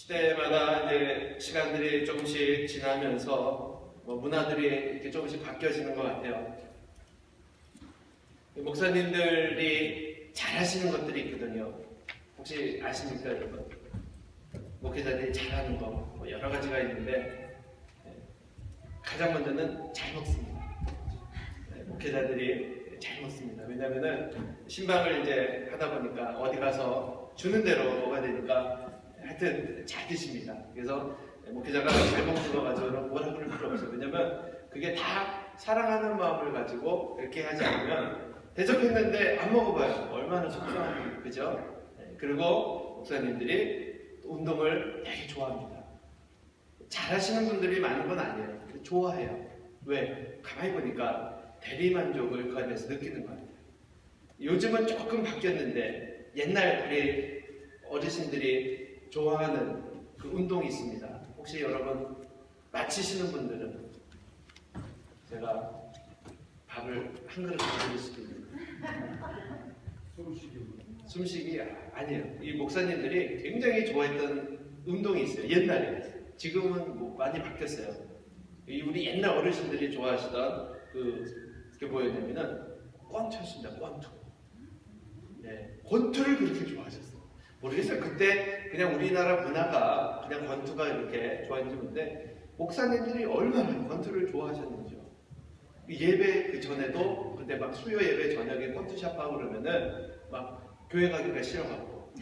시대마다 이제 시간들이 조금씩 지나면서 문화들이 이렇게 조금씩 바뀌어지는 것 같아요. 목사님들이 잘하시는 것들이 있거든요. 혹시 아십니까, 여러분? 목회자들이 잘하는 거 여러 가지가 있는데 가장 먼저는 잘 먹습니다. 목회자들이 잘 먹습니다. 왜냐하면은 신방을 이제 하다 보니까 어디 가서 주는 대로 먹어야 되니까 하여튼 잘 드십니다. 그래서 목회자가 잘 먹는 거 가지고 뭐라 그럴 필요 없어요. 왜냐면 그게 다 사랑하는 마음을 가지고 이렇게 하지 않으면 대접했는데 안 먹어봐요. 얼마나 속상한지, 그죠? 그리고 목사님들이 운동을 되게 좋아합니다. 잘하시는 분들이 많은 건 아니에요. 좋아해요. 왜? 가만히 보니까 대리만족을 그 안에서 느끼는 것 같아요. 요즘은 조금 바뀌었는데 옛날 우리 어르신들이 좋아하는 그 운동이 있습니다. 혹시 여러분 마치시는 분들은 제가 밥을 한 그릇 드릴 수도 있는 숨쉬기 아니에요. 이 목사님들이 굉장히 좋아했던 운동이 있어요. 옛날에. 지금은 뭐 많이 바뀌었어요. 우리 옛날 어르신들이 좋아하시던 그게 뭐였냐면은 권투였습니다. 권투. 네, 권투를 그렇게 좋아하셨어요. 모르겠어요. 그때 그냥 우리나라 문화가 그냥 권투가 이렇게 좋아했는지 모르는데 목사님들이 얼마나 권투를 좋아하셨는지요. 예배 그 전에도 그때 막 수요 예배 저녁에 권투샵 하고 그러면은 막 교회 가기가 싫어가지고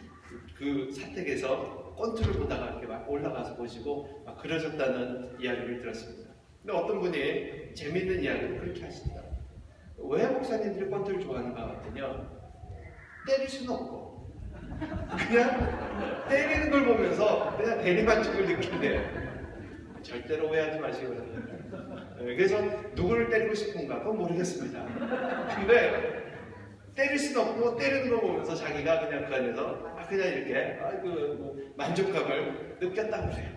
그 사택에서 권투를 보다가 이렇게 막 올라가서 보시고 막 그러셨다는 이야기를 들었습니다. 근데 어떤 분이 재밌는 이야기를 그렇게 하시더라. 왜 목사님들이 권투를 좋아하는가 봤더니요, 때릴 수는 없고 그냥 때리는 걸 보면서 그냥 대리만족을 느낀대요. 절대로 오해하지 마시고. 그래서 누구를 때리고 싶은가 그건 모르겠습니다. 근데 때릴 수는 없고 때리는 걸 보면서 자기가 그냥 그 안에서 그냥 이렇게 만족감을 느꼈다고 그래요.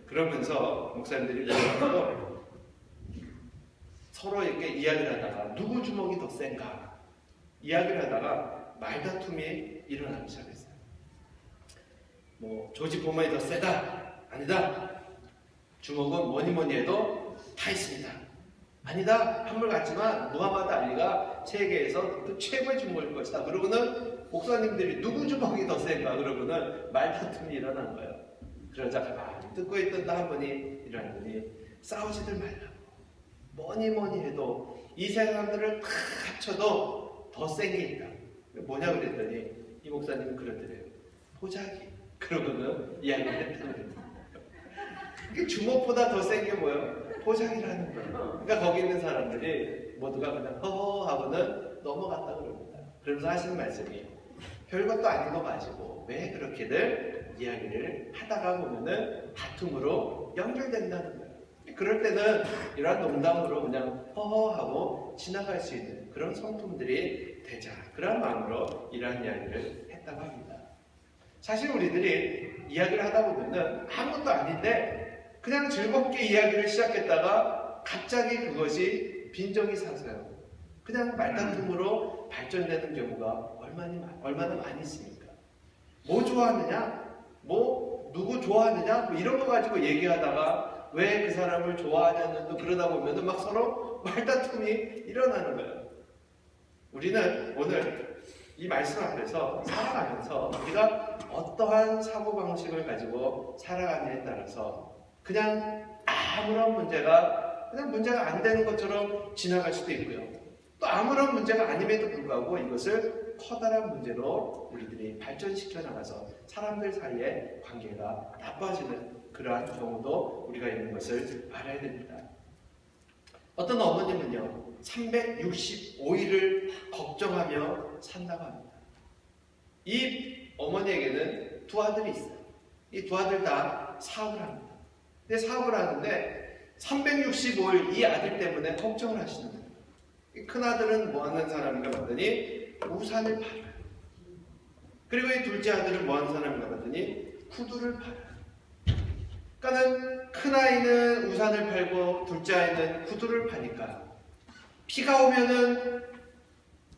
그러면서 목사님들이 모여서 서로 이렇게 이야기를 하다가 누구 주먹이 더 센가 이야기를 하다가 말다툼이 일어나기 시작했어요. 조지 포먼이 더 세다? 아니다. 주먹은 뭐니 해도 다 있습니다. 아니다. 한물 같지만 무하마드 알리가 세계에서 최고의 주먹일 것이다. 그러고는 목사님들이 누구 주먹이 더 센가? 그러고는 말다툼이 일어난 거예요. 그러자 가만히 듣고 있던 한 분이 일어나더니 싸우지들 말라고. 뭐니 해도 이 사람들을 다 합쳐도 더 센 게 있다. 뭐냐 그랬더니 이 목사님은 그러더래요. 포자기. 그러고는 이야기를 했다는 거예요. 주먹보다 더 센 게 뭐예요? 포장이라는 거예요. 그러니까 거기 있는 사람들이 모두가 그냥 허허 하고는 넘어갔다 그럽니다. 그러면서 하시는 말씀이 별것도 아닌 거 가지고 왜 그렇게들 이야기를 하다가 보면은 다툼으로 연결된다는 거예요. 그럴 때는 이러한 농담으로 그냥 허허 하고 지나갈 수 있는 그런 성품들이 되자. 그런 마음으로 이러한 이야기를 했다고 합니다. 사실 우리들이 이야기를 하다 보면은 아무것도 아닌데 그냥 즐겁게 이야기를 시작했다가 갑자기 그것이 빈정이 사서요. 그냥 말다툼으로 발전되는 경우가 얼마나 많이 있습니까? 뭐 좋아하느냐? 누구 좋아하느냐? 이런 거 가지고 얘기하다가 왜 그 사람을 좋아하냐는 또 그러다 보면 막 서로 말다툼이 일어나는 거예요. 우리는 오늘 이 말씀 앞에서 살아가면서 우리가 어떠한 사고방식을 가지고 살아가느냐에 따라서 그냥 아무런 문제가 안 되는 것처럼 지나갈 수도 있고요. 또 아무런 문제가 아님에도 불구하고 이것을 커다란 문제로 우리들이 발전시켜 나가서 사람들 사이의 관계가 나빠지는 그러한 경우도 우리가 있는 것을 알아야 됩니다. 어떤 어머님은요, 365일을 걱정하며 산다고 합니다. 이 어머니에게는 두 아들이 있어요. 이 두 아들 다 사업을 합니다. 근데 사업을 하는데 365일 이 아들 때문에 걱정을 하시는 거예요. 큰 아들은 뭐 하는 사람인가 봤더니 우산을 팔아요. 그리고 이 둘째 아들은 뭐 하는 사람인가 봤더니 구두를 팔아요. 그러니까 큰 아이는 우산을 팔고 둘째 아이는 구두를 파니까 비가 오면은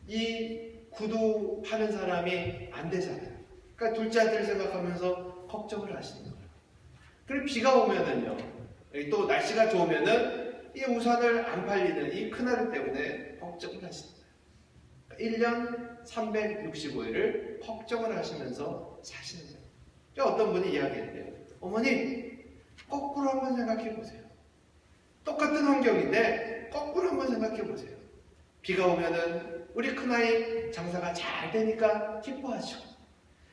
이 구두 파는 사람이 안 되잖아요. 그러니까 둘째 아들을 생각하면서 걱정 걱정을 하시는 거예요. 그리고 비가 오면은요, 또 날씨가 좋으면은 이 우산을 안 팔리는 이 큰아들 때문에 걱정을 하시는 거예요. 1년 365일을 걱정을 하시면서 사시는 거예요. 어떤 분이 이야기했대요. 어머니, 거꾸로 한번 생각해 보세요. 똑같은 환경인데 거꾸로 한번 생각해 보세요. 비가 오면은 우리 큰아이 장사가 잘 되니까 기뻐하시고,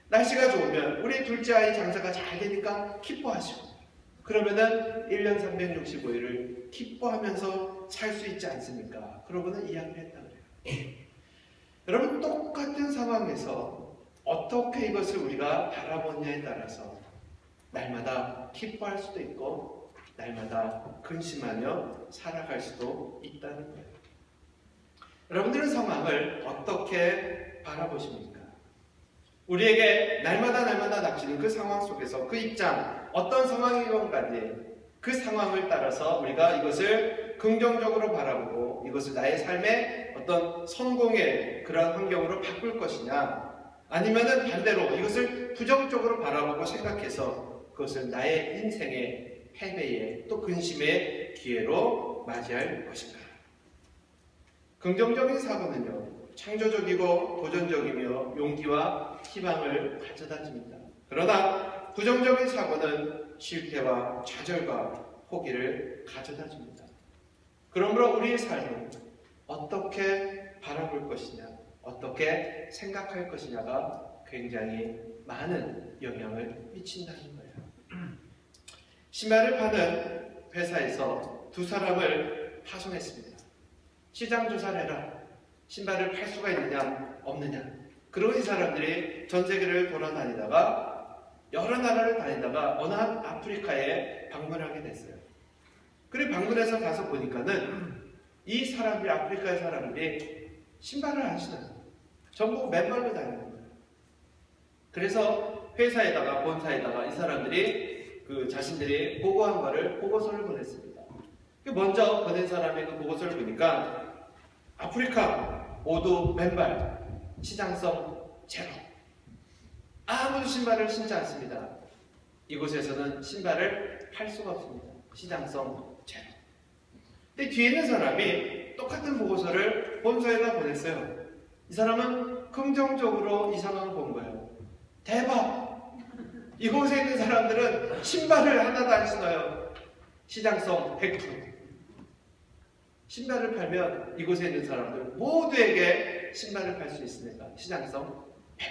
날씨가 좋으면 우리 둘째 아이 장사가 잘 되니까 기뻐하시고, 그러면은 1년 365일을 기뻐하면서 살 수 있지 않습니까? 그러고는 이야기를 했다 그래요. 여러분, 똑같은 상황에서 어떻게 이것을 우리가 바라보냐에 따라서 날마다 기뻐할 수도 있고 날마다 근심하며 살아갈 수도 있다는 거예요. 여러분들은 상황을 어떻게 바라보십니까? 우리에게 날마다 닥치는 그 상황 속에서 그 입장, 어떤 상황이건 간에 그 상황을 따라서 우리가 이것을 긍정적으로 바라보고 이것을 나의 삶의 어떤 성공의 그러한 환경으로 바꿀 것이냐, 아니면은 반대로 이것을 부정적으로 바라보고 생각해서 그것을 나의 인생의 패배의 또 근심의 기회로 맞이할 것인가. 긍정적인 사고는요, 창조적이고 도전적이며 용기와 희망을 가져다 줍니다. 그러나 부정적인 사고는 실패와 좌절과 포기를 가져다 줍니다. 그러므로 우리의 삶은 어떻게 바라볼 것이냐, 어떻게 생각할 것이냐가 굉장히 많은 영향을 미친다는 거예요. 신발을 파는 회사에서 두 사람을 파송했습니다. 시장 조사를 해라. 신발을 팔 수가 있느냐 없느냐. 그리고 이 사람들이 전 세계를 돌아다니다가 여러 나라를 다니다가 어느 한 아프리카에 방문하게 됐어요. 그리고 방문해서 가서 보니까는 이 사람들이, 아프리카의 사람들이 신발을 안 신어요. 전부 맨발로 다니는 거예요. 그래서 회사에다가, 본사에다가 이 사람들이 그 자신들이 보고한 거를 보고서를 보냈습니다. 먼저 보낸 사람의 그 보고서를 보니까 아프리카 모두 맨발, 시장성 제로. 아무도 신발을 신지 않습니다. 이곳에서는 신발을 팔 수가 없습니다. 시장성 제로. 근데 뒤에 있는 사람이 똑같은 보고서를 본사에다 보냈어요. 이 사람은 긍정적으로 이 상황을 본 거예요. 대박! 이곳에 있는 사람들은 신발을 하나도 안 신어요. 시장성 100%. 신발을 팔면 이곳에 있는 사람들 모두에게 신발을 팔 수 있으니까 시장성 100%.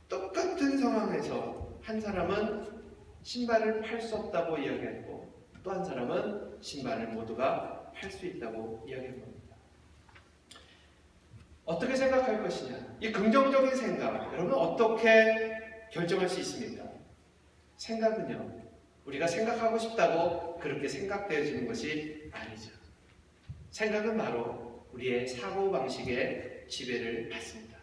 똑같은 상황에서 한 사람은 신발을 팔 수 없다고 이야기했고 또 한 사람은 신발을 모두가 팔 수 있다고 이야기한 겁니다. 어떻게 생각할 것이냐? 이 긍정적인 생각, 여러분 어떻게 결정할 수 있습니까? 생각은요, 우리가 생각하고 싶다고 그렇게 생각되어지는 것이 아니죠. 생각은 바로 우리의 사고방식에 지배를 받습니다.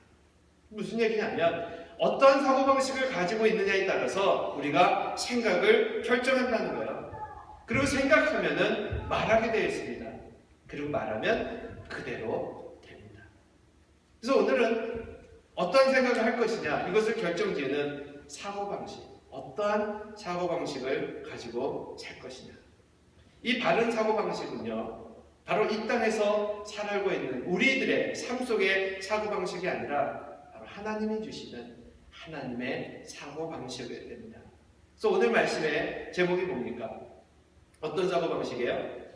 무슨 얘기냐면 어떠한 사고방식을 가지고 있느냐에 따라서 우리가 생각을 결정한다는 거예요. 그리고 생각하면은 말하게 되어 있습니다. 그리고 말하면 그대로 됩니다. 그래서 오늘은 어떠한 생각을 할 것이냐, 이것을 결정지는 사고방식, 어떠한 사고방식을 가지고 살 것이냐. 이 바른 사고방식은요, 바로 이 땅에서 살아가고 있는 우리들의 삶 속의 사고방식이 아니라 바로 하나님이 주시는 하나님의 사고방식이 됩니다. 그래서 오늘 말씀의 제목이 뭡니까? 어떤 사고방식이에요?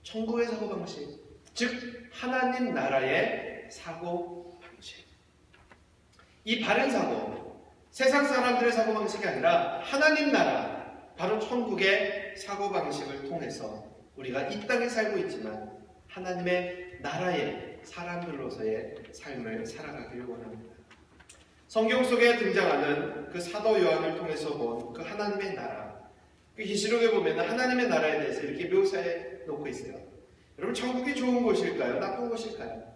천국의 사고방식, 즉 하나님 나라의 사고방식. 이 바른 사고, 세상 사람들의 사고방식이 아니라 하나님 나라, 바로 천국의 사고방식을 통해서 우리가 이 땅에 살고 있지만 하나님의 나라의 사람들로서의 삶을 살아가기를 원합니다. 성경 속에 등장하는 그 사도 요한을 통해서 본 그 하나님의 나라, 그 히스록에 보면 하나님의 나라에 대해서 이렇게 묘사해 놓고 있어요. 여러분, 천국이 좋은 곳일까요? 나쁜 곳일까요?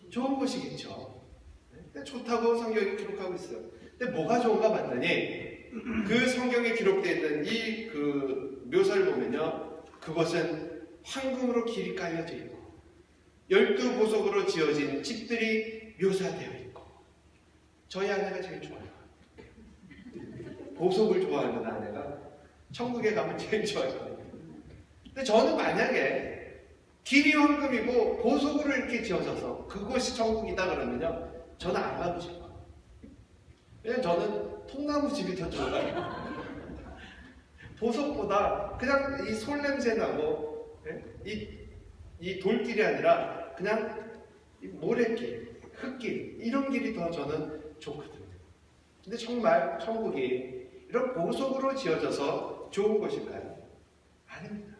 좋은 곳이겠죠. 근데 좋다고 성경이 기록하고 있어요. 근데 뭐가 좋은가 봤더니 그 성경에 기록되어 있는 이 그 묘사를 보면요, 그것은 황금으로 길이 깔려져 있고 12보석으로 지어진 집들이 묘사되어 있고 저희 아내가 제일 좋아요. 보석을 좋아하는 아내가 천국에 가면 제일 좋아요. 근데 저는 만약에 길이 황금이고 보석으로 이렇게 지어져서 그곳이 천국이다 그러면요, 저는 안 가고 싶어요. 왜냐면 저는 통나무 집이 더 좋아요. 보석보다 그냥 이 솔냄새 나고 이 돌길이 아니라 그냥 이 모래길, 흙길, 이런 길이 더 저는 좋거든요. 근데 정말 천국이 이런 보석으로 지어져서 좋은 것일까요? 아닙니다.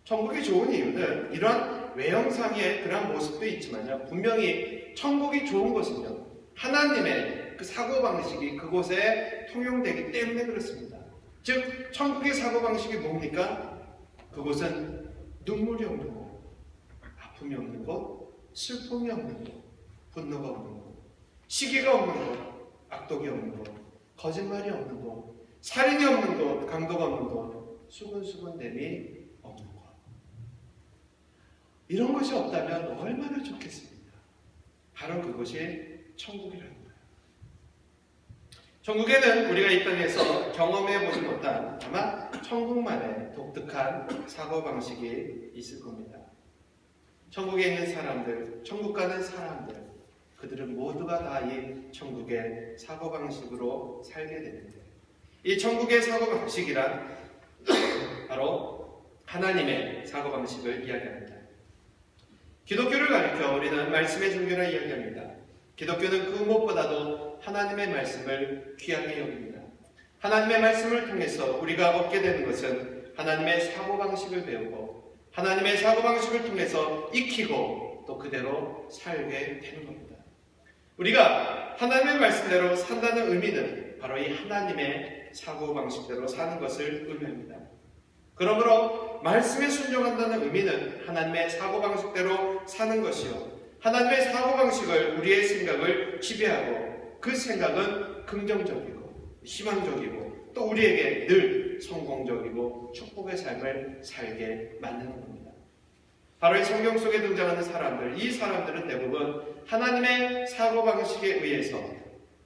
천국이 좋은 이유는 이런 외형상의 그런 모습도 있지만요, 분명히 천국이 좋은 것은요, 하나님의 그 사고방식이 그곳에 통용되기 때문에 그렇습니다. 즉 천국의 사고방식이 뭡니까? 그곳은 눈물이 없는 곳, 아픔이 없는 곳, 슬픔이 없는 곳, 분노가 없는 곳, 시기가 없는 곳, 악독이 없는 곳, 거짓말이 없는 곳, 살인이 없는 곳, 강도가 없는 곳, 수근수근됨이 없는 곳. 이런 것이 없다면 얼마나 좋겠습니까? 바로 그것이 천국이라는 거예요. 천국에는 우리가 이 땅에서 경험해보지 못한 아마 천국만의 독특한 사고방식이 있을 겁니다. 천국에 있는 사람들, 천국 가는 사람들, 그들은 모두가 다 이 천국의 사고방식으로 살게 되는데, 이 천국의 사고방식이란 바로 하나님의 사고방식을 이야기합니다. 기독교를 가리켜 우리는 말씀의 종교라 이야기합니다. 기독교는 그 무엇보다도 하나님의 말씀을 귀하게 여깁니다. 하나님의 말씀을 통해서 우리가 얻게 되는 것은 하나님의 사고방식을 배우고 하나님의 사고방식을 통해서 익히고 또 그대로 살게 되는 겁니다. 우리가 하나님의 말씀대로 산다는 의미는 바로 이 하나님의 사고방식대로 사는 것을 의미합니다. 그러므로 말씀에 순종한다는 의미는 하나님의 사고방식대로 사는 것이요, 하나님의 사고방식을 우리의 생각을 지배하고 그 생각은 긍정적이고 희망적이고 또 우리에게 늘 성공적이고 축복의 삶을 살게 만드는 겁니다. 바로 이 성경 속에 등장하는 사람들, 이 사람들은 대부분 하나님의 사고방식에 의해서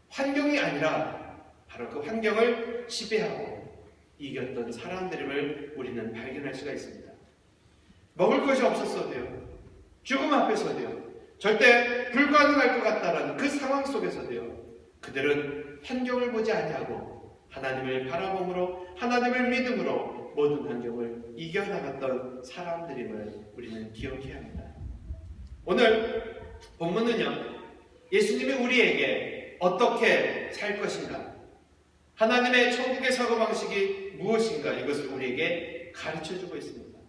환경이 아니라 바로 그 환경을 지배하고 이겼던 사람들임을 우리는 발견할 수가 있습니다. 먹을 것이 없었어도요, 죽음 앞에서도요, 절대 불가능할 것 같다라는 그 상황 속에서도요, 그들은 환경을 보지 아니하고 하나님을 바라봄으로, 하나님을 믿음으로 모든 환경을 이겨나갔던 사람들임을 우리는 기억해야 합니다. 오늘 본문은요, 예수님이 우리에게 어떻게 살 것인가, 하나님의 천국의 사고방식이 무엇인가, 이것을 우리에게 가르쳐주고 있습니다.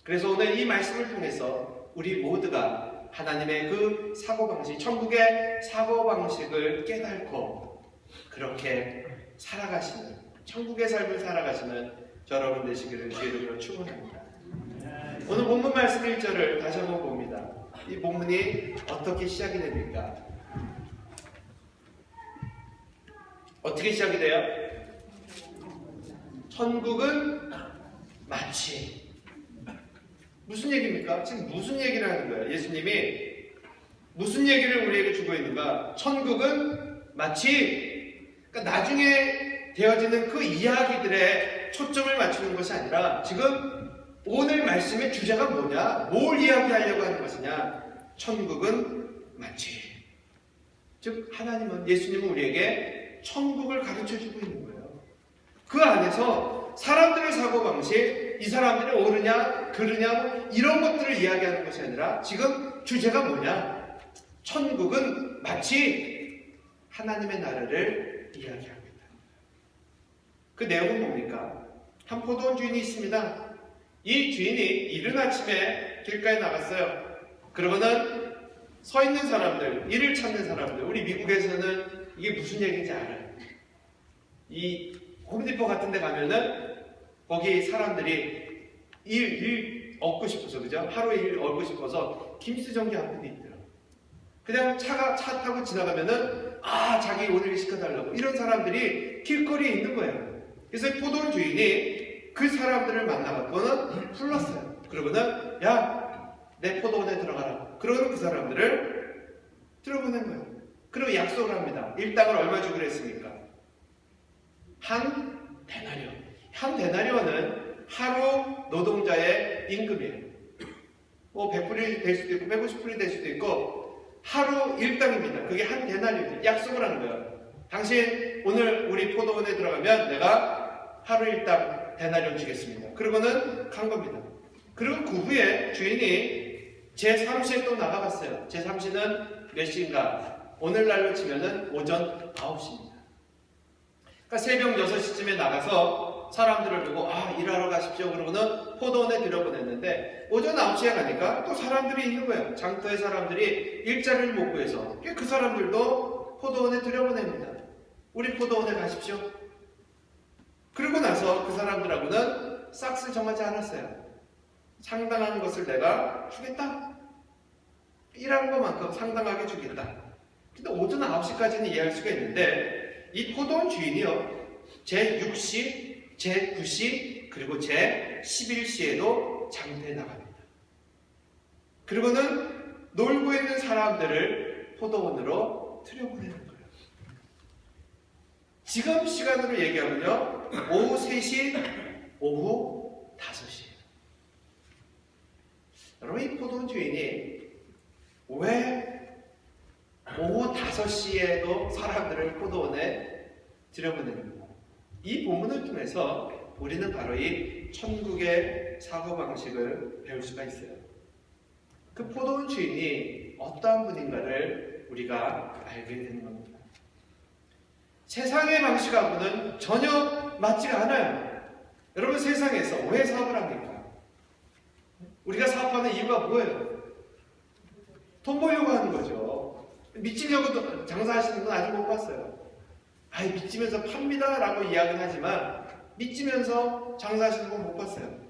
그래서 오늘 이 말씀을 통해서 우리 모두가 하나님의 그 사고방식, 천국의 사고방식을 깨닫고 그렇게 살아가시는, 천국의 삶을 살아가시는 여러분 되시기를 주의로 축원합니다. 오늘 본문 말씀 1절을 다시 한번 봅니다. 이 본문이 어떻게 시작이 됩니까? 어떻게 시작이 돼요? 천국은 마치. 무슨 얘기입니까? 지금 무슨 얘기를 하는 거예요? 예수님이 무슨 얘기를 우리에게 주고 있는가? 천국은 마치, 그러니까 나중에 되어지는 그 이야기들에 초점을 맞추는 것이 아니라 지금 오늘 말씀의 주제가 뭐냐? 뭘 이야기하려고 하는 것이냐? 천국은 마치. 즉 하나님은, 예수님은 우리에게 천국을 가르쳐주고 있는 거예요. 그 안에서 사람들의 사고방식, 이 사람들이 옳으냐 그르냐 이런 것들을 이야기하는 것이 아니라 지금 주제가 뭐냐? 천국은 마치 하나님의 나라를 이야기합니다. 그 내용은 뭡니까? 한 포도원 주인이 있습니다. 이 주인이 이른 아침에 길가에 나갔어요. 그러고는 서 있는 사람들, 일을 찾는 사람들, 우리 미국에서는 이게 무슨 얘기인지 알아요. 이 홈디포 같은 데 가면은 거기 사람들이 일 얻고 싶어서, 그죠? 하루 일 얻고 싶어서 김수정기 앞에 있더라고요. 그냥 차 타고 지나가면은 자기 오늘 일 시켜달라고 이런 사람들이 길거리에 있는 거예요. 그래서 포도원 주인이 그 사람들을 만나갖고는 불렀어요. 그러고는 야, 내 포도원에 들어가라. 그러고는 그 사람들을 들어보낸 거예요. 그리고 약속을 합니다. 일당을 얼마 주기로 했습니까? 한 데나리온. 한 데나리온은 하루 노동자의 임금이에요. 뭐 100불이 될 수도 있고 150불이 될 수도 있고 하루 일당입니다. 그게 한 데나리온. 약속을 하는 거예요. 당신 오늘 우리 포도원에 들어가면 내가 하루 일당 데나리온 주겠습니다. 그러고는 간 겁니다. 그리고 그 후에 주인이 제3시에 또 나가봤어요. 제3시는 몇 시인가? 오늘날로 치면은 오전 9시입니다. 그러니까 새벽 6시쯤에 나가서 사람들을 보고 일하러 가십시오. 그러고는 포도원에 들여보냈는데 오전 9시에 가니까 또 사람들이 있는 거예요. 장터의 사람들이 일자리를 못 구해서 그 사람들도 포도원에 들여보냅니다. 우리 포도원에 가십시오. 그러고 나서 그 사람들하고는 싹스 정하지 않았어요. 상당한 것을 내가 주겠다. 일한 것만큼 상당하게 주겠다. 근데 오전 9시까지는 이해할 수가 있는데 이 포도원 주인이요. 제6시, 제9시, 그리고 제11시에도 장터에 나갑니다. 그리고는 놀고 있는 사람들을 포도원으로 들여보내는 거예요. 지금 시간으로 얘기하면요. 오후 3시, 오후 5시. 여러분, 이 포도원 주인이 왜 오후 5시에도 사람들을 포도원에 들여보냅니다. 이 본문을 통해서 우리는 바로 이 천국의 사고방식을 배울 수가 있어요. 그 포도원 주인이 어떠한 분인가를 우리가 알게 되는 겁니다. 세상의 방식하고는 전혀 맞지가 않아요. 여러분, 세상에서 왜 사업을 합니까? 우리가 사업하는 이유가 뭐예요? 돈 벌려고 하는 거죠. 미치려고 장사하시는 건 아직 못 봤어요. 미치면서 팝니다 라고 이야기는 하지만 미치면서 장사하시는 건 못 봤어요.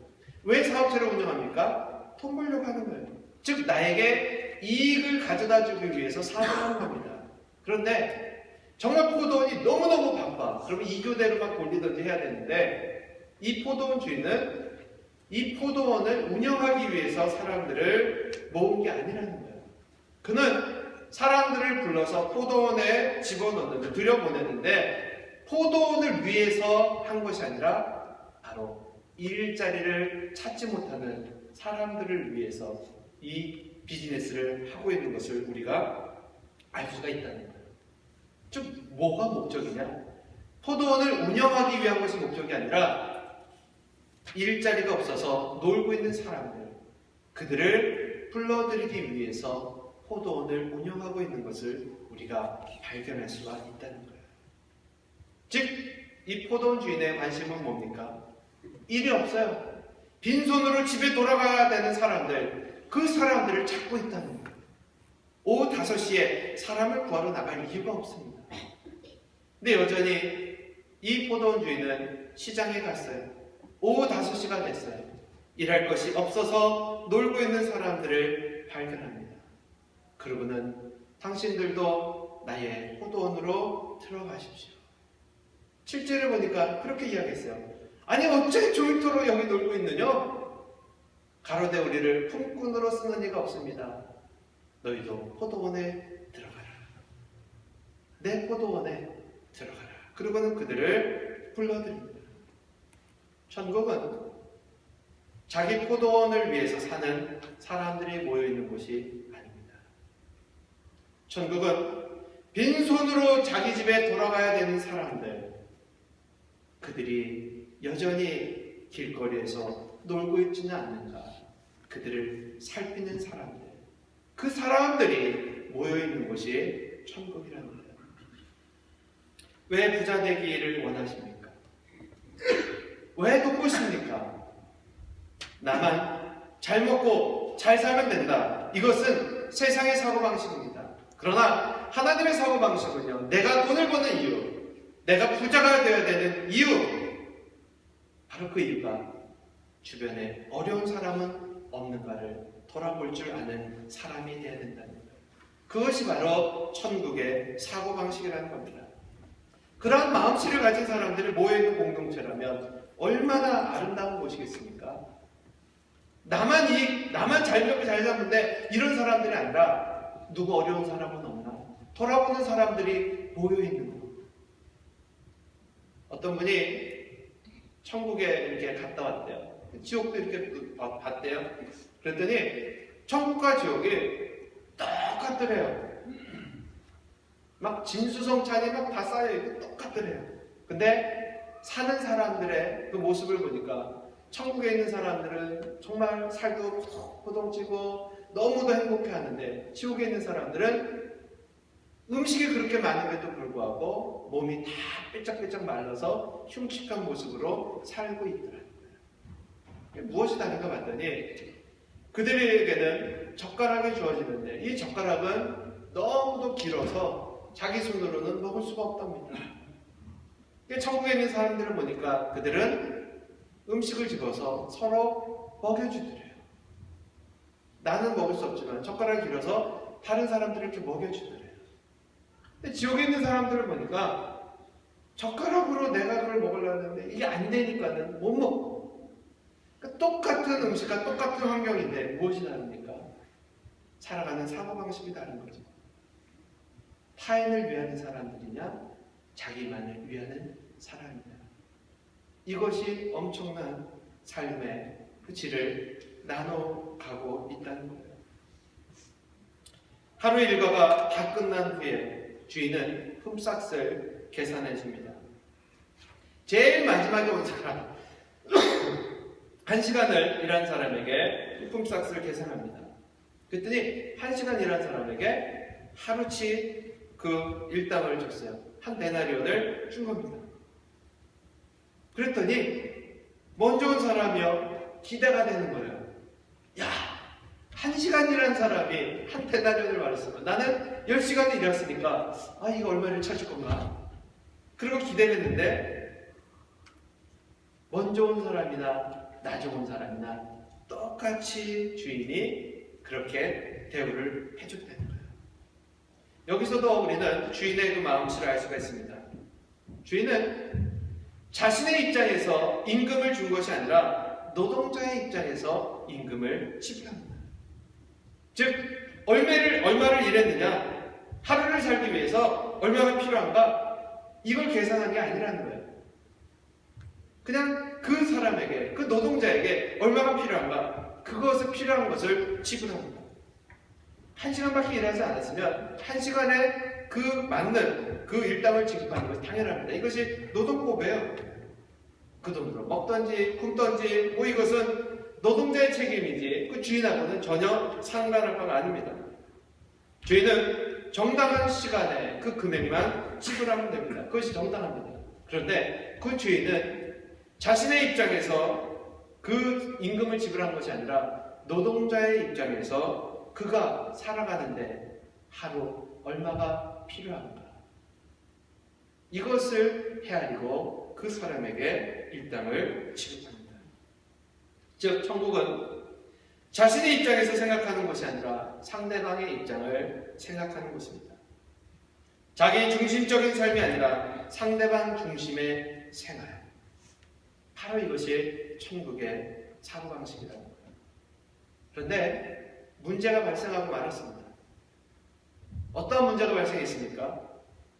왜 사업체를 운영합니까? 돈 벌려고 하는 거예요. 즉 나에게 이익을 가져다 주기 위해서 사업을 하는 겁니다. 그런데 정말 포도원이 너무너무 바빠. 그러면 이 교대로만 돌리든지 해야 되는데 이 포도원 주인은 이 포도원을 운영하기 위해서 사람들을 모은 게 아니라는 거예요. 그는 사람들을 불러서 포도원에 집어넣는데 들여보내는데 포도원을 위해서 한 것이 아니라 바로 일자리를 찾지 못하는 사람들을 위해서 이 비즈니스를 하고 있는 것을 우리가 알 수가 있다는 거예요. 즉 뭐가 목적이냐? 포도원을 운영하기 위한 것이 목적이 아니라 일자리가 없어서 놀고 있는 사람들, 그들을 불러들이기 위해서 포도원을 운영하고 있는 것을 우리가 발견할 수가 있다는 거예요. 즉, 이 포도원 주인의 관심은 뭡니까? 일이 없어요. 빈손으로 집에 돌아가야 되는 사람들, 그 사람들을 찾고 있다는 거예요. 오후 5시에 사람을 구하러 나갈 이유가 없습니다. 근데 여전히 이 포도원 주인은 시장에 갔어요. 오후 5시가 됐어요. 일할 것이 없어서 놀고 있는 사람들을 발견합니다. 그러고는 당신들도 나의 포도원으로 들어가십시오. 7절을 보니까 그렇게 이야기했어요. 아니 어째 조이토록 여기 놀고 있느냐? 가로되 우리를 품꾼으로 쓰는 이가 없습니다. 너희도 포도원에 들어가라. 내 포도원에 들어가라. 그러고는 그들을 불러들입니다. 천국은 자기 포도원을 위해서 사는 사람들이 모여있는 곳이 아닙니다. 천국은 빈손으로 자기 집에 돌아가야 되는 사람들, 그들이 여전히 길거리에서 놀고 있지는 않는가, 그들을 살피는 사람들, 그 사람들이 모여있는 곳이 천국이라는 거예요. 왜 부자 되기를 원하십니까? 왜 돕고십니까? 나만 잘 먹고 잘 살면 된다. 이것은 세상의 사고방식입니다. 그러나 하나님의 사고방식은요, 내가 돈을 버는 이유, 내가 부자가 되어야 되는 이유, 바로 그 이유가 주변에 어려운 사람은 없는가를 돌아볼 줄 아는 사람이 되어야 된다는 거예요. 그것이 바로 천국의 사고방식이라는 겁니다. 그러한 마음씨를 가진 사람들이 모여있는 공동체라면 얼마나 아름다운 곳이겠습니까? 나만 잘 먹고 잘 사는데 이런 사람들이 아니라 누구 어려운 사람은 없나? 돌아보는 사람들이 모여 있는 거. 어떤 분이 천국에 이렇게 갔다 왔대요. 지옥도 이렇게 봤대요. 그랬더니 천국과 지옥이 똑같더래요. 막 진수성찬이 막 다 쌓여있고 똑같더래요. 근데 사는 사람들의 그 모습을 보니까 천국에 있는 사람들은 정말 살도 포동치고 너무도 행복해하는데, 지옥에 있는 사람들은 음식이 그렇게 많음에도 불구하고 몸이 다 삐쩍삐쩍 말라서 흉측한 모습으로 살고 있더라고요. 무엇이 다른가 봤더니 그들에게는 젓가락이 주어지는데 이 젓가락은 너무도 길어서 자기 손으로는 먹을 수가 없답니다. 천국에 있는 사람들을 보니까 그들은 음식을 집어서 서로 먹여주더래요. 나는 먹을 수 없지만 젓가락이 길어서 다른 사람들을 이렇게 먹여주더래요. 근데 지옥에 있는 사람들을 보니까 젓가락으로 내가 그걸 먹으려고 하는데 이게 안 되니까는 못 먹고, 그러니까 똑같은 음식과 똑같은 환경인데 무엇이 다릅니까? 살아가는 사고방식이 다른 거죠. 타인을 위하는 사람들이냐, 자기만을 위하는 사람이냐. 이것이 엄청난 삶의 그 질을 나눠가고 있다는 거예요. 하루 일과가 다 끝난 후에 주인은 품삯을 계산해 줍니다. 제일 마지막에 온 사람, 1시간을 일한 사람에게 품삯을 계산합니다. 그랬더니 1시간 일한 사람에게 하루치 그 일당을 줬어요. 한 데나리온을 준 겁니다. 그랬더니 먼저 온 사람이요, 기대가 되는 거예요. 야, 1시간 일한 사람이 한 데나리온을 받았으면 나는 10시간을 일했으니까 이거 얼마를 쳐줄 건가? 그리고 기대를 했는데 먼저 온 사람이나 나중 온 사람이나 똑같이 주인이 그렇게 대우를 해줬다는 거예요. 여기서도 우리는 주인의 그 마음씨를 알 수가 있습니다. 주인은 자신의 입장에서 임금을 준 것이 아니라 노동자의 입장에서 임금을 지불합니다. 즉, 얼마를 일했느냐, 하루를 살기 위해서 얼마가 필요한가, 이걸 계산한 게 아니라는 거예요. 그냥 그 사람에게, 그 노동자에게 얼마가 필요한가, 그것을 필요한 것을 지불합니다. 1시간밖에 일하지 않았으면 1시간에 그 맞는 그 일당을 지급하는 것이 당연합니다. 이것이 노동법이에요. 그 돈으로 먹던지 굶던지 이것은 노동자의 책임이지 그 주인하고는 전혀 상관할 바가 아닙니다. 주인은 정당한 시간에 그 금액만 지불하면 됩니다. 그것이 정당합니다. 그런데 그 주인은 자신의 입장에서 그 임금을 지불한 것이 아니라 노동자의 입장에서 그가 살아가는데 하루 얼마가 필요한가, 이것을 헤아리고 그 사람에게 일당을 지급합니다. 즉, 천국은 자신의 입장에서 생각하는 것이 아니라 상대방의 입장을 생각하는 것입니다. 자기 중심적인 삶이 아니라 상대방 중심의 생활, 바로 이것이 천국의 사고방식이라는 거예요. 그런데 문제가 발생하고 말았습니다. 어떤 문제가 발생했습니까?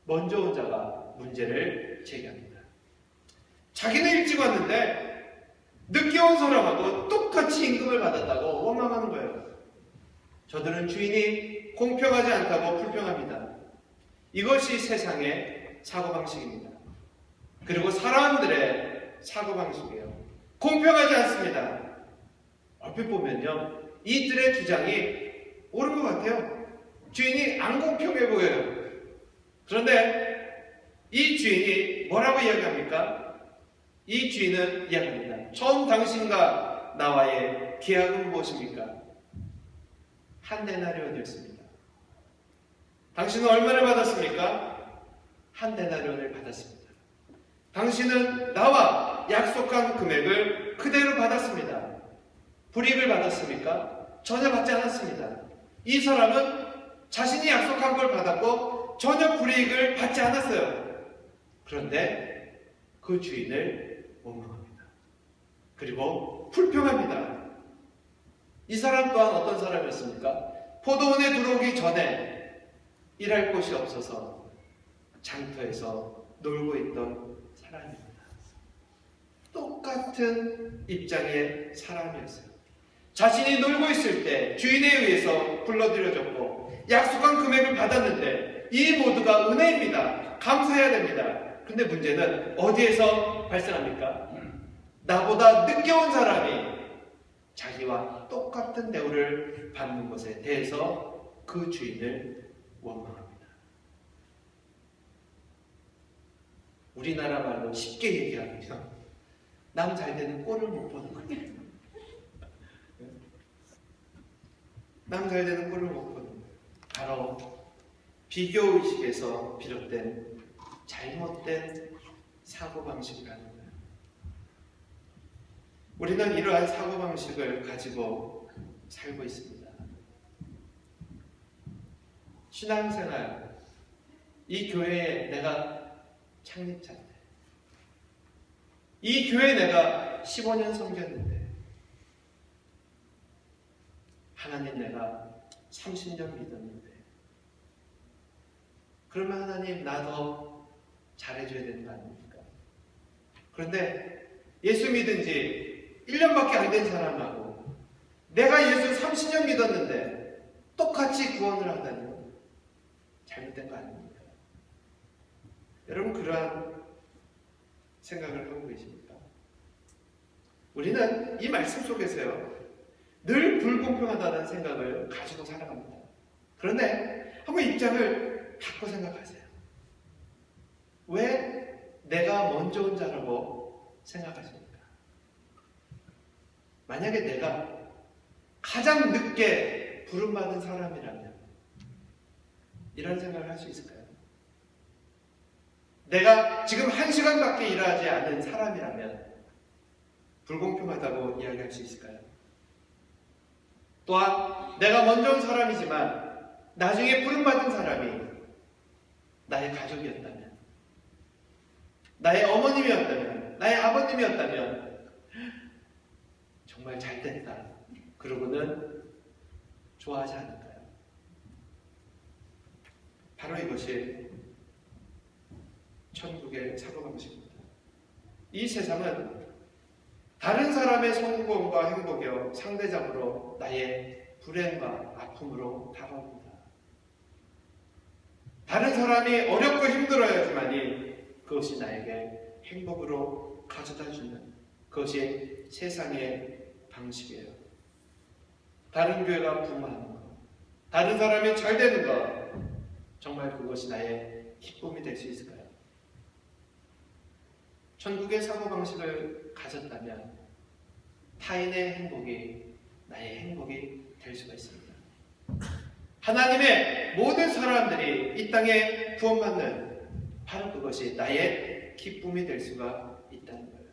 먼저 온 자가 문제를 제기합니다. 자기는 일찍 왔는데 늦게 온 사람하고 똑같이 임금을 받았다고 원망하는 거예요. 저들은 주인이 공평하지 않다고 불평합니다. 이것이 세상의 사고방식입니다. 그리고 사람들의 사고방식이에요. 공평하지 않습니다. 얼핏 보면요, 이들의 주장이 옳은 것 같아요. 주인이 안 공평해 보여요. 그런데 이 주인이 뭐라고 이야기합니까? 이 주인은 이야기합니다. 처음 당신과 나와의 계약은 무엇입니까? 한 데나리온이었습니다. 당신은 얼마를 받았습니까? 한 데나리온을 받았습니다. 당신은 나와 약속한 금액을 그대로 받았습니다. 불이익을 받았습니까? 전혀 받지 않았습니다. 이 사람은 자신이 약속한 걸 받았고 전혀 불이익을 받지 않았어요. 그런데 그 주인을 원망합니다. 그리고 불평합니다. 이 사람 또한 어떤 사람이었습니까? 포도원에 들어오기 전에 일할 곳이 없어서 장터에서 놀고 있던 사람입니다. 똑같은 입장의 사람이었어요. 자신이 놀고 있을 때 주인에 의해서 불러들여졌고 약속한 금액을 받았는데 이 모두가 은혜입니다. 감사해야 됩니다. 근데 문제는 어디에서 발생합니까? 나보다 늦게 온 사람이 자기와 똑같은 대우를 받는 것에 대해서 그 주인을 원망합니다. 우리나라 말로 쉽게 얘기하면 남 잘 되는 꼴을 못 보는 거예요. 남 잘 되는 꼴을 못 보는 거예요. 바로 비교의식에서 비롯된 잘못된 사고방식이라는 거예요. 우리는 이러한 사고방식을 가지고 살고 있습니다. 신앙생활, 이 교회에 내가 창립자인데, 이 교회에 내가 15년 섬겼는데, 하나님 내가 30년 믿었는데, 그러면 하나님 나 더 잘해줘야 되는 거 아닙니까? 그런데 예수 믿은 지 1년밖에 안 된 사람하고 내가 예수 30년 믿었는데 똑같이 구원을 하다니요? 잘못된 거 아닙니까? 여러분 그러한 생각을 하고 계십니까? 우리는 이 말씀 속에서요 늘 불공평하다는 생각을 가지고 살아갑니다. 그런데 한번 입장을 바꿔 생각하세요. 왜 내가 먼저 온 자라고 생각하십니까? 만약에 내가 가장 늦게 부름받은 사람이라면 이런 생각을 할 수 있을까요? 내가 지금 1시간밖에 일하지 않은 사람이라면 불공평하다고 이야기할 수 있을까요? 또한 내가 먼저 온 사람이지만 나중에 부름받은 사람이 나의 가족이었다면, 나의 어머님이었다면, 나의 아버님이었다면 정말 잘됐다 그러고는 좋아하지 않을까요? 바로 이것이 천국의 사고방식입니다. 이 세상은 다른 사람의 성공과 행복이요 상대적으로 나의 불행과 아픔으로 다가옵니다. 다른 사람이 어렵고 힘들어야지만이 그것이 나에게 행복으로 가져다주는 그것이 세상의 방식이에요. 다른 교회가 부흥하는 것, 다른 사람이 잘 되는 것, 정말 그것이 나의 기쁨이 될 수 있을까요? 천국의 사고방식을 가졌다면 타인의 행복이 나의 행복이 될 수가 있습니다. 하나님의 모든 사람들이 이 땅에 구원받는 바로 그것이 나의 기쁨이 될 수가 있다는 거예요.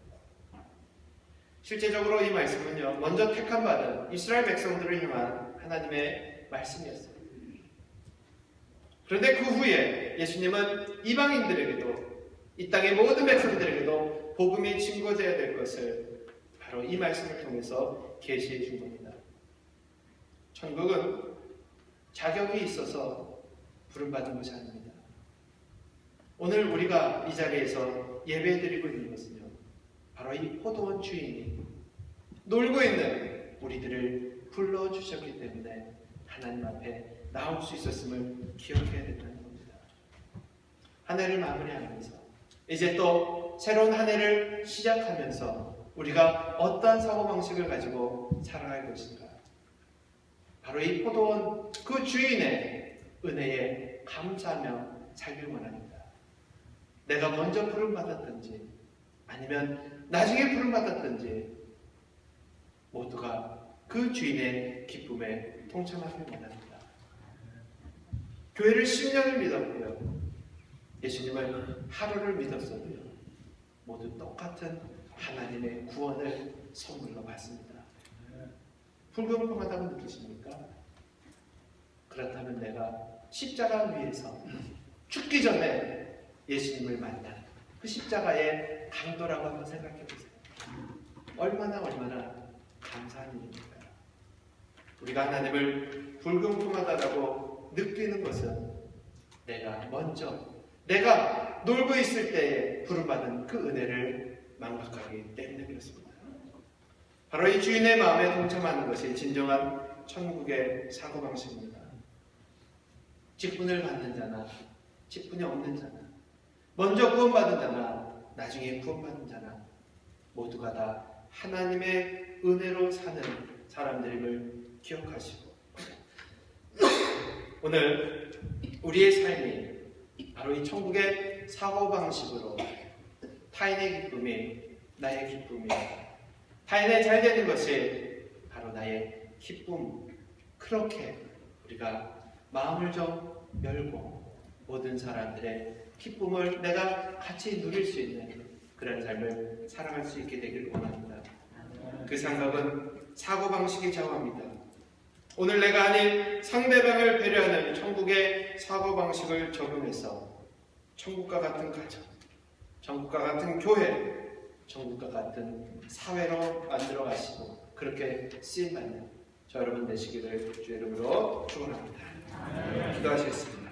실제적으로 이 말씀은요, 먼저 택함받은 이스라엘 백성들을 향한 하나님의 말씀이었어요. 그런데 그 후에 예수님은 이방인들에게도 이 땅의 모든 백성들에게도 복음이 증거되어야 될 것을 바로 이 말씀을 통해서 계시해 준 겁니다. 천국은 자격이 있어서 부름받은 것이 아닙니다. 오늘 우리가 이 자리에서 예배드리고 있는 것은요, 바로 이 포도원 주인이 놀고 있는 우리들을 불러주셨기 때문에 하나님 앞에 나올 수 있었음을 기억해야 된다는 겁니다. 한 해를 마무리하면서 이제 또 새로운 한 해를 시작하면서 우리가 어떠한 사고방식을 가지고 살아갈 것인가, 바로 이 포도원 그 주인의 은혜에 감사하며 살길 원합니다. 내가 먼저 부름받았든지 아니면 나중에 부름받았든지 모두가 그 주인의 기쁨에 동참하길 원합니다. 교회를 10년을 믿었고요, 예수님을 하루를 믿었어도요, 모두 똑같은 하나님의 구원을 선물로 받습니다. 불공평하다고 느끼십니까? 그렇다면 내가 십자가 위에서 죽기 전에 예수님을 만난 그 십자가의 강도라고 한번 생각해 보세요. 얼마나 감사한 일입니까? 우리가 하나님을 불공평하다고 느끼는 것은 내가 먼저 내가 놀고 있을 때에 부름받은 그 은혜를 망각하기 때문에 그렇습니다. 바로 이 주인의 마음에 동참하는 것이 진정한 천국의 사고방식입니다. 직분을 받는 자나 직분이 없는 자나 먼저 구원받은 자나 나중에 구원받은 자나 모두가 다 하나님의 은혜로 사는 사람들임을 기억하시고 오늘 우리의 삶이 바로 이 천국의 사고방식으로 타인의 기쁨이 나의 기쁨이 타인의 잘 되는 것이 바로 나의 기쁨 그렇게 우리가 마음을 좀 열고 모든 사람들의 기쁨을 내가 같이 누릴 수 있는 그런 삶을 살아갈 수 있게 되기를 원합니다. 그 생각은 사고방식이 좌우합니다. 오늘 내가 아닌 상대방을 배려하는 천국의 사고방식을 적용해서 천국과 같은 가정, 천국과 같은 교회, 천국과 같은 사회로 만들어 가시고 그렇게 쓰임받는 저 여러분 되시기를 주 이름으로 축원합니다. 기도하시겠습니다.